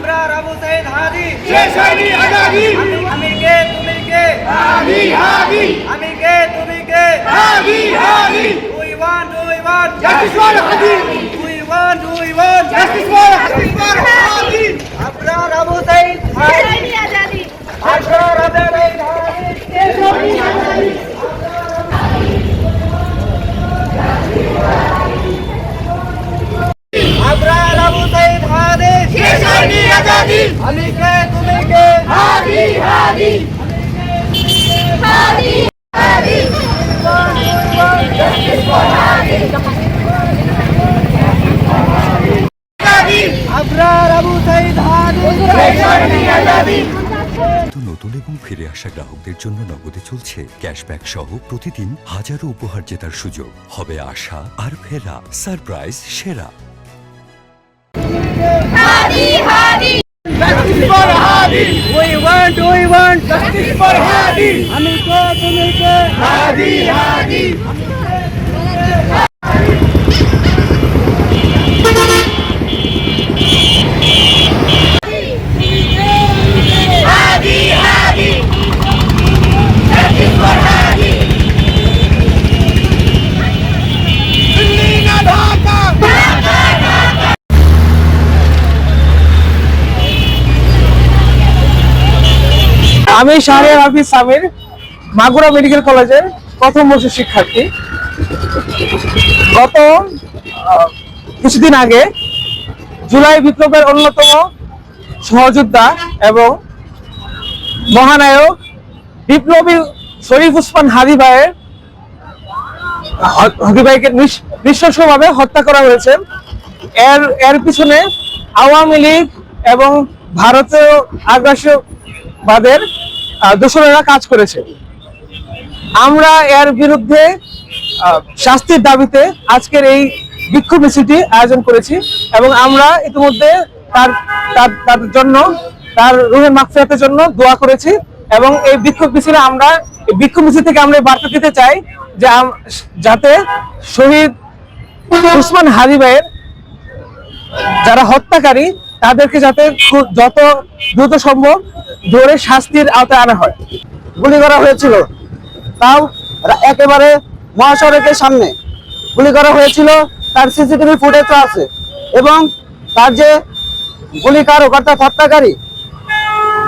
আবরার আবু সাইদ হাদি শেষ হয়নি আজাদি আমি কে তুমি কে হাদি হাদি আমি কে তুমি কে হাদি হাদি we want justice for Hadi we want justice for Hadi Abrar Abu Saeed শেষ হয়নি আজাদি আবরার আবু সাইদ হাদি শেষ হয়নি আজাদি আবরার আবু সাইদ হাদি শেষ হয়নি আজাদি আমি কে তুমি কে হাদি হাদি হাদি হাদি আজাদি আবরার আবু সাইদ হাদি শেষ হয়নি আজাদি নতুন এবং ফিরে আসা গ্রাহকদের জন্য নগদে চলছে ক্যাশব্যাক সহ প্রতিদিন হাজারো উপহার জেতার সুযোগ। হবে আশা আর ফেরা সারপ্রাইজ সেরা। হাদি হাদি justice for Hadi we want justice for Hadi আমি কে তুমি কে Hadi Hadi Hadi Hadi justice for Hadi Delhi na Dhaka আমি শাহরিয়ার হাফিজ সামির, মাগুরা মেডিকেল কলেজের প্রথম বর্ষের শিক্ষার্থী। গত কিছুদিন আগে জুলাই বিপ্লবের অন্যতম সহযোদ্ধা এবং মহানায়ক বিপ্লবী শরীফ ওসমান হাদি ভাইকে নৃশংসভাবে হত্যা করা হয়েছে। এর পিছনে আওয়ামী লীগ এবং ভারতীয় আগ্রাসবাদের দোসরেরা কাজ করেছে। আমরা এর বিরুদ্ধে শাস্তির দাবিতে আজকের এই বিক্ষোভ মিছিলটি আয়োজন করেছি এবং আমরা ইতিমধ্যে তার জন্য তার রুহের মাগফিরাতের জন্য দোয়া করেছি এবং এই বিক্ষোভ মিছিল থেকে আমরা বার্তা দিতে চাই যে যাতে শহীদ ওসমান হাদি ভাইয়ের যারা হত্যাকারী তাদেরকে যাতে যত দ্রুত সম্ভব ধরে শাস্তির আওতায় আনা হয়। গুলি করা হয়েছিল, তাও একেবারে মহাসড়কের সামনে গুলি করা হয়েছিল। তার সিসিটিভি ফুটেজও আছে এবং তার যে গুলিকারক অর্থাৎ হত্যাকারী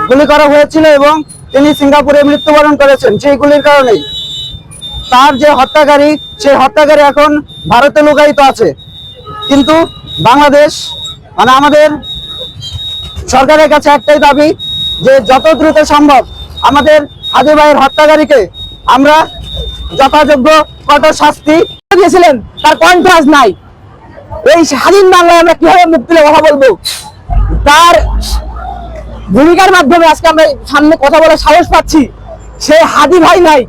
গুলি করা হয়েছিল এবং তিনি সিঙ্গাপুরে মৃত্যুবরণ করেছেন সেই গুলির কারণেই। তার যে হত্যাকারী সেই হত্যাকারী এখন ভারতে লুকায়িত আছে, কিন্তু বাংলাদেশ মানে আমাদের সরকারের কাছে একটাই দাবি যে যত দ্রুত সম্ভব আমাদের হাদি ভাইয়ের হত্যাকারীকে আমরা যথাযোগ্য কঠোর শাস্তি দিয়েছিলেন, তার কণ্ঠ আজ নাই। এই স্বাধীন বাংলায় আমরা কিভাবে মুখ তুলে কথা বলবো? তার ভূমিকার মাধ্যমে আজকে আমরা সামনে কথা বলার সাহস পাচ্ছি। সে হাদি ভাই নাই।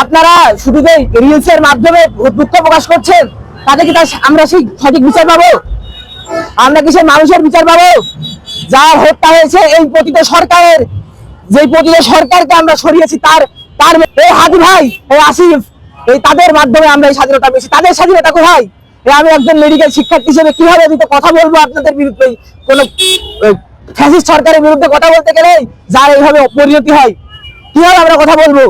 আপনারা শুধু যে রিলসের মাধ্যমে দুঃখ প্রকাশ করছেন, তাতে কি আমরা সেই সঠিক বিচার পাবো? আমরা কি সেই মানুষের বিচার পাবো? যার হত্যা হয়েছে এই পতিত সরকারের, যে পতিত সরকারকে আমরা সরিয়েছি তার এই হাদি ভাই, এই আসিফ, এই তাদের মাধ্যমে আমরা এই স্বাধীনতা পেয়েছি। তাদের স্বাধীনতা কোথায়? আমি একজন মেডিকেল শিক্ষার্থী হিসেবে কিভাবে কথা বলবো আপনাদের বিরুদ্ধে? কোন ফ্যাসিস্ট সরকারের বিরুদ্ধে কথা বলতে গেলে যার এইভাবে পরিণতি হয়, কিভাবে আমরা কথা বলবো?